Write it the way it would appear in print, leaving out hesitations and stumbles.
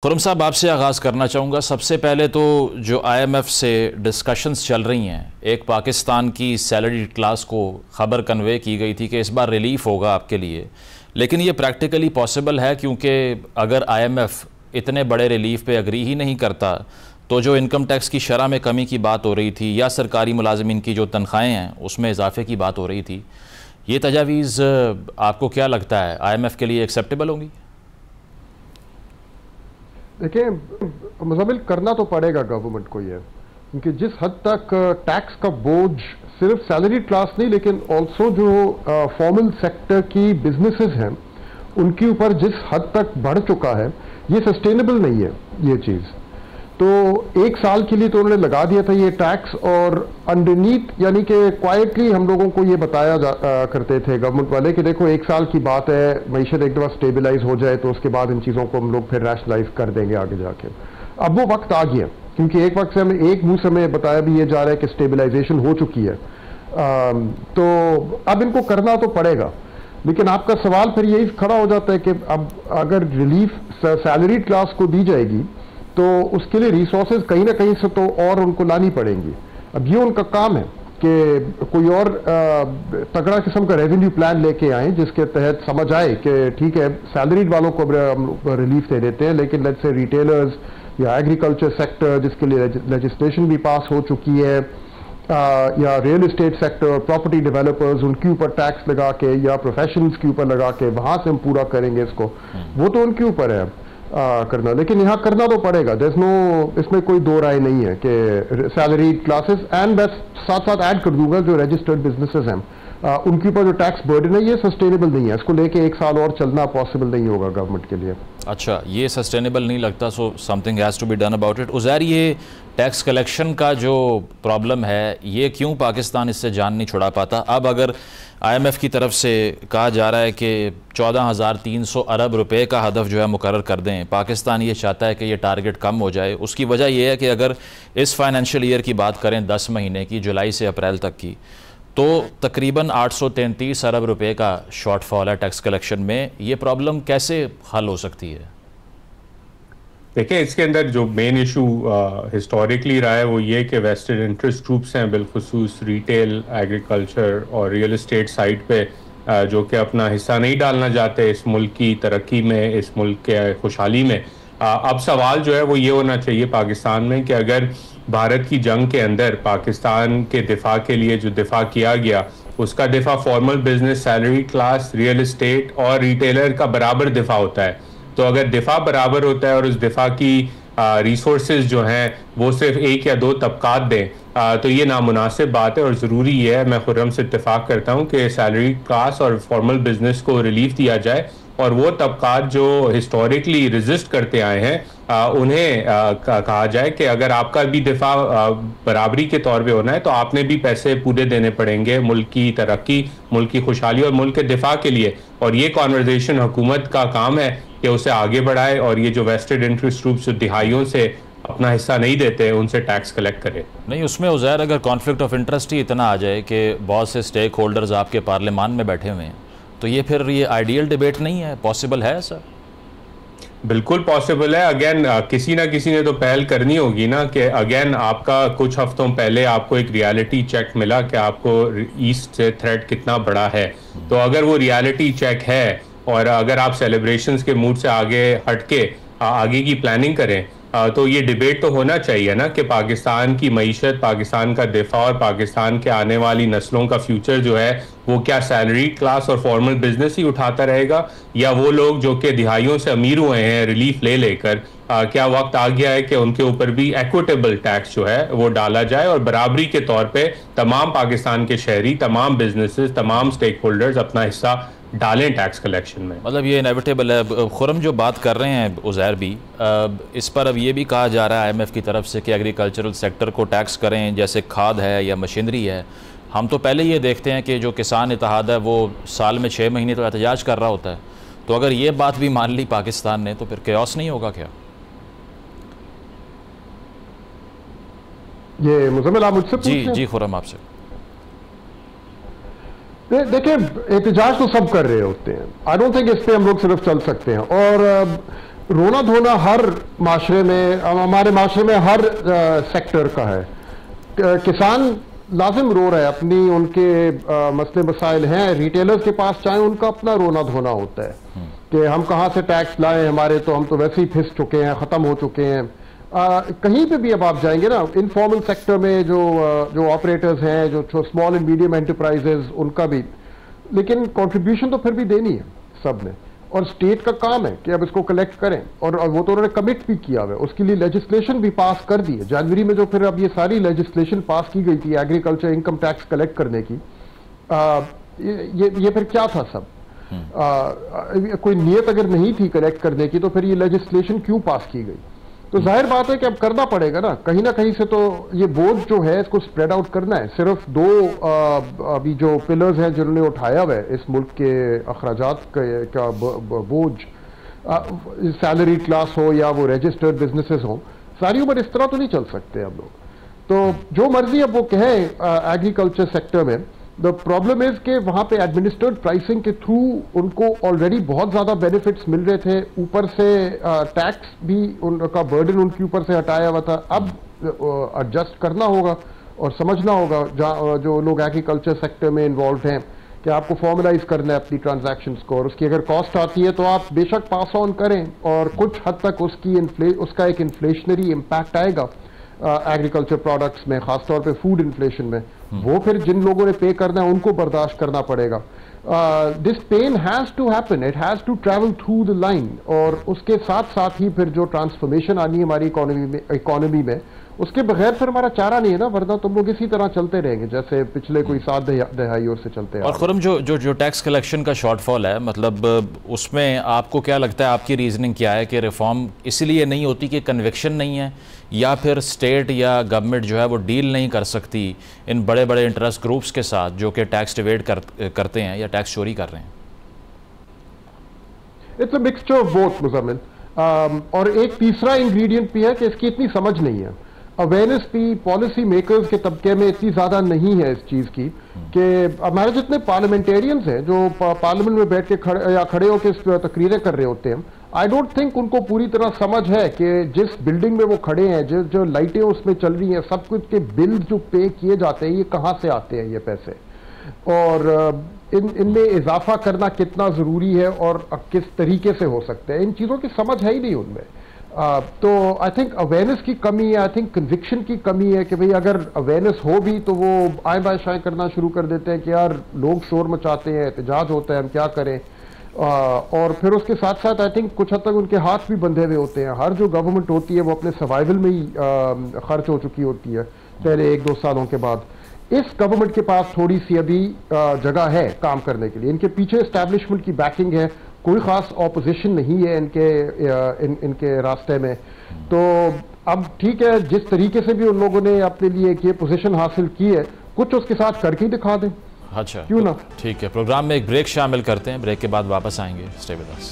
खुरम साहब, आपसे आगाज़ करना चाहूँगा। सबसे पहले तो जो IMF से डिस्कशंस चल रही हैं, एक पाकिस्तान की सैलरी क्लास को ख़बर कन्वे की गई थी कि इस बार रिलीफ होगा आपके लिए, लेकिन ये प्रैक्टिकली पॉसिबल है क्योंकि अगर IMF इतने बड़े रिलीफ पे अग्री ही नहीं करता तो जो इनकम टैक्स की शरह में कमी की बात हो रही थी या सरकारी मुलाजमीन की जो तनख्वाहें हैं उसमें इजाफे की बात हो रही थी, ये तजावीज़ आपको क्या लगता है IMF के लिए एक्सेप्टेबल होंगी? देखिए, मुज़म्मिल करना तो पड़ेगा गवर्नमेंट को ये, क्योंकि जिस हद तक टैक्स का बोझ सिर्फ सैलरी क्लास नहीं लेकिन ऑल्सो जो फॉर्मल सेक्टर की बिजनेसेस हैं उनके ऊपर जिस हद तक बढ़ चुका है, ये सस्टेनेबल नहीं है ये चीज़। तो एक साल के लिए तो उन्होंने लगा दिया था ये टैक्स, और अंडरनीथ यानी कि क्वाइटली हम लोगों को ये बताया करते थे गवर्नमेंट वाले कि देखो एक साल की बात है, मईशत एक दफ़ा स्टेबलाइज हो जाए तो उसके बाद इन चीज़ों को हम लोग फिर रैशनलाइज कर देंगे आगे जाके। अब वो वक्त आ गया, क्योंकि एक वक्त से हमें एक मुंह से हमें बताया भी ये जा रहा है कि स्टेबलाइजेशन हो चुकी है। तो अब इनको करना तो पड़ेगा, लेकिन आपका सवाल फिर यही खड़ा हो जाता है कि अब अगर रिलीफ सैलरी क्लास को दी जाएगी तो उसके लिए रिसोर्सेज कहीं ना कहीं से तो और उनको लानी पड़ेंगी। अब ये उनका काम है कि कोई और तगड़ा किस्म का रेवेन्यू प्लान लेके आए जिसके तहत समझ आए कि ठीक है सैलरीड वालों को हम रिलीफ दे देते हैं, लेकिन लेट्स से रिटेलर्स या एग्रीकल्चर सेक्टर जिसके लिए लेजिस्लेशन भी पास हो चुकी है, या real estate sector, property developers, उनके ऊपर टैक्स लगा के या प्रोफेशनल्स के ऊपर लगा के वहां से हम पूरा करेंगे इसको, वो तो उनके ऊपर है करना। लेकिन यहाँ करना तो पड़ेगा, देयर इज नो, इसमें कोई दो राय नहीं है कि सैलरी क्लासेस एंड बस साथ साथ ऐड कर दूंगा जो रजिस्टर्ड बिजनेसेस हैं उनके ऊपर जो टैक्स बर्डन है ये सस्टेनेबल नहीं है। इसको लेके एक साल और चलना पॉसिबल नहीं होगा गवर्नमेंट के लिए। अच्छा, ये सस्टेनेबल नहीं लगता, so something has to be done about it. Uzair, ये टैक्स कलेक्शन का जो प्रॉब्लम है ये क्यों पाकिस्तान इससे जान नहीं छुड़ा पाता? अब अगर IMF की तरफ से कहा जा रहा है कि 14,300 अरब रुपए का हदफ जो है मुकर्रर कर दें, पाकिस्तान ये चाहता है कि ये टारगेट कम हो जाए। उसकी वजह यह है कि अगर इस फाइनेंशियल ईयर की बात करें 10 महीने की, जुलाई से अप्रैल तक की, तो तकरीबन 833 अरब रुपए का शॉर्टफॉल है टैक्स कलेक्शन में। ये प्रॉब्लम कैसे हल हो सकती है? देखिए, इसके अंदर जो मेन इशू हिस्टोरिकली रहा है वो ये कि वेस्टेड इंटरेस्ट ग्रुप्स हैं, बिलखुसूस रिटेल, एग्रीकल्चर और रियल एस्टेट साइड पे जो कि अपना हिस्सा नहीं डालना चाहते इस मुल्क की तरक्की में, इस मुल्क के खुशहाली में। अब सवाल जो है वो ये होना चाहिए पाकिस्तान में कि अगर भारत की जंग के अंदर पाकिस्तान के दिफा के लिए जो दिफा किया गया उसका दिफा formal business, salary class, real estate और रिटेलर का बराबर दिफा होता है, तो अगर दिफा बराबर होता है और उस दिफा की रिसोर्सेज जो हैं वो सिर्फ एक या दो तबकात दें तो ये नामुनासिब बात है। और ज़रूरी है, मैं खुर्रम से इत्तेफाक करता हूँ कि सैलरी क्लास और फॉर्मल बिजनेस को रिलीफ दिया जाए और वो तबकात जो हिस्टोरिकली रेजिस्ट करते आए हैं उन्हें कहा जाए कि अगर आपका भी दिफा बराबरी के तौर पे होना है तो आपने भी पैसे पूरे देने पड़ेंगे मुल्क की तरक्की, मुल्क की खुशहाली और मुल्क के दिफा के लिए। और ये कॉन्वर्जेशन हुकूमत का काम है कि उसे आगे बढ़ाए और ये जो वेस्टेड इंटरेस्ट ग्रुप्स जो दिहाइयों से अपना हिस्सा नहीं देते उनसे टैक्स कलेक्ट करे। नहीं, उसमें उज़ैर अगर कॉन्फ्लिक्ट ऑफ इंटरेस्ट ही इतना आ जाए कि बहुत से स्टेक होल्डर्स आपके पार्लियामान में बैठे हुए हैं, तो ये फिर ये आइडियल डिबेट नहीं है, पॉसिबल है सर? बिल्कुल पॉसिबल है। अगेन किसी ना किसी ने तो पहल करनी होगी ना कि अगेन आपका कुछ हफ्तों पहले आपको एक रियलिटी चेक मिला कि आपको ईस्ट से थ्रेट कितना बड़ा है, तो अगर वो रियलिटी चेक है और अगर आप सेलिब्रेशंस के मूड से आगे हटके आगे की प्लानिंग करें तो ये डिबेट तो होना चाहिए ना कि पाकिस्तान की मईशत, पाकिस्तान का दिफा और पाकिस्तान के आने वाली नस्लों का फ्यूचर जो है वो क्या सैलरी क्लास और फॉर्मल बिजनेस ही उठाता रहेगा, या वो लोग जो कि दिहाइयों से अमीर हुए हैं रिलीफ ले लेकर क्या वक्त आ गया है कि उनके ऊपर भी इक्विटेबल टैक्स जो है वो डाला जाए और बराबरी के तौर पे तमाम पाकिस्तान के शहरी, तमाम बिजनेसेस, तमाम स्टेक होल्डर्स अपना हिस्सा डालें टैक्स कलेक्शन में। मतलब ये इनेविटेबल है। खुरम जो बात कर रहे हैं उज़ैर भी, इस पर अब ये भी कहा जा रहा है IMF की तरफ से कि एग्रीकल्चरल सेक्टर को टैक्स करें, जैसे खाद है या मशीनरी है। हम तो पहले ये देखते हैं कि जो किसान इत्तेहाद है वो साल में 6 महीने तो एहतजाज कर रहा होता है, तो अगर ये बात भी मान ली पाकिस्तान ने तो फिर केओस नहीं होगा क्या? ये मुज़म्मिल आप मुझसे जी जी खुरम आपसे। देखिए, एहतजाज तो सब कर रहे होते हैं, आई डोंट थिंक इस पे हम लोग सिर्फ चल सकते हैं। और रोना धोना हर माशरे में, हमारे माशरे में हर सेक्टर का है। किसान लाजिम रो रहे हैं, अपनी उनके मसले मसाइल हैं। रिटेलर्स के पास चाहे उनका अपना रोना धोना होता है कि हम कहाँ से टैक्स लाएं, हमारे तो हम तो वैसे ही फिस चुके हैं, ख़त्म हो चुके हैं। कहीं पे भी अब आप जाएंगे ना, इनफॉर्मल सेक्टर में जो ऑपरेटर्स हैं, जो स्मॉल एंड मीडियम एंटरप्राइजेज, उनका भी, लेकिन कंट्रीब्यूशन तो फिर भी देनी है सब ने, और स्टेट का काम है कि अब इसको कलेक्ट करें, और वो तो उन्होंने कमिट भी किया हुआ है, उसके लिए लेजिस्लेशन भी पास कर दी है जनवरी में। जो फिर अब ये सारी लेजिस्लेशन पास की गई थी एग्रीकल्चर इनकम टैक्स कलेक्ट करने की, ये फिर क्या था सब? कोई नियत अगर नहीं थी कलेक्ट करने की तो फिर ये लेजिस्लेशन क्यों पास की गई? तो जाहिर बात है कि अब करना पड़ेगा ना कहीं से, तो ये बोझ जो है इसको स्प्रेड आउट करना है। सिर्फ दो अभी जो पिलर्स हैं जिन्होंने उठाया हुआ है इस मुल्क के अखराजात का बोझ, सैलरी क्लास हो या वो रजिस्टर्ड बिजनेसेस हो, सारी उम्र इस तरह तो नहीं चल सकते हम लोग। तो जो मर्जी अब वो कहें एग्रीकल्चर सेक्टर में, द प्रॉब्लम इज कि वहां पे एडमिनिस्ट्रेड प्राइसिंग के थ्रू उनको ऑलरेडी बहुत ज्यादा बेनिफिट्स मिल रहे थे, ऊपर से टैक्स भी उनका बर्डन उनके ऊपर से हटाया हुआ था। अब एडजस्ट करना होगा और समझना होगा जो लोग एग्रीकल्चर सेक्टर में इन्वॉल्व हैं कि आपको फॉर्मलाइज करना है अपनी ट्रांजैक्शंस को, और उसकी अगर कॉस्ट आती है तो आप बेशक पास ऑन करें, और कुछ हद तक उसका एक इन्फ्लेशनरी इम्पैक्ट आएगा एग्रीकल्चर प्रोडक्ट्स में, खासतौर पे फूड इन्फ्लेशन में। वो फिर जिन लोगों ने पे करना है उनको बर्दाश्त करना पड़ेगा। This pain has to happen, it has to travel through the line, और उसके साथ साथ ही फिर जो ट्रांसफॉर्मेशन आनी है हमारी इकोनॉमी में, उसके बगैर फिर हमारा चारा नहीं है ना, वरना तुम लोग इसी तरह चलते रहेंगे जैसे पिछले कोई 7 दहाइयों से चलते हैं। और खुरम जो टैक्स कलेक्शन का शॉर्टफॉल है, मतलब उसमें आपको क्या लगता है, आपकी रीजनिंग क्या है कि रिफॉर्म इसलिए नहीं होती कि कन्विक्शन नहीं है, या फिर स्टेट या गवर्नमेंट जो है वो डील नहीं कर सकती इन बड़े बड़े इंटरेस्ट ग्रुप्स के साथ जो कि टैक्स डिवेड करते हैं या टैक्स चोरी कर रहे हैं? It's a mixture of both Muzammil. और एक तीसरा इंग्रेडिएंट भी है कि इसकी इतनी समझ नहीं है, अवेयरनेस भी पॉलिसी मेकर्स के तबके में इतनी ज्यादा नहीं है इस चीज की कि हमारे जितने पार्लियामेंटेरियंस हैं जो पार्लियामेंट में बैठ के खड़े होकर तकरीरें कर रहे होते हैं, आई डोंट थिंक उनको पूरी तरह समझ है कि जिस बिल्डिंग में वो खड़े हैं, जो लाइटें उसमें चल रही हैं, सब कुछ के बिल जो पे किए जाते हैं, ये कहाँ से आते हैं ये पैसे, और इनमें इजाफा करना कितना जरूरी है और किस तरीके से हो सकता है, इन चीजों की समझ है ही नहीं उनमें। तो आई थिंक अवेयरनेस की कमी है, आई थिंक कन्विक्शन की कमी है कि भाई अगर अवेयरनेस हो भी तो वो आए बाय शाएं करना शुरू कर देते हैं कि यार लोग शोर मचाते हैं, एहतजाज होता है, हम क्या करें। और फिर उसके साथ साथ आई थिंक कुछ हद तक उनके हाथ भी बंधे हुए होते हैं। हर जो गवर्नमेंट होती है वो अपने सर्वाइवल में ही खर्च हो चुकी होती है पहले 1-2 सालों के बाद। इस गवर्नमेंट के पास थोड़ी सी अभी जगह है काम करने के लिए, इनके पीछे एस्टैब्लिशमेंट की बैकिंग है, कोई खास ऑपोजिशन नहीं है इनके रास्ते में। तो अब ठीक है, जिस तरीके से भी उन लोगों ने अपने लिए ये पोजीशन हासिल की है, कुछ उसके साथ करके ही दिखा दें। अच्छा, क्यों ना। ठीक है, प्रोग्राम में एक ब्रेक शामिल करते हैं, ब्रेक के बाद वापस आएंगे। Stay with us.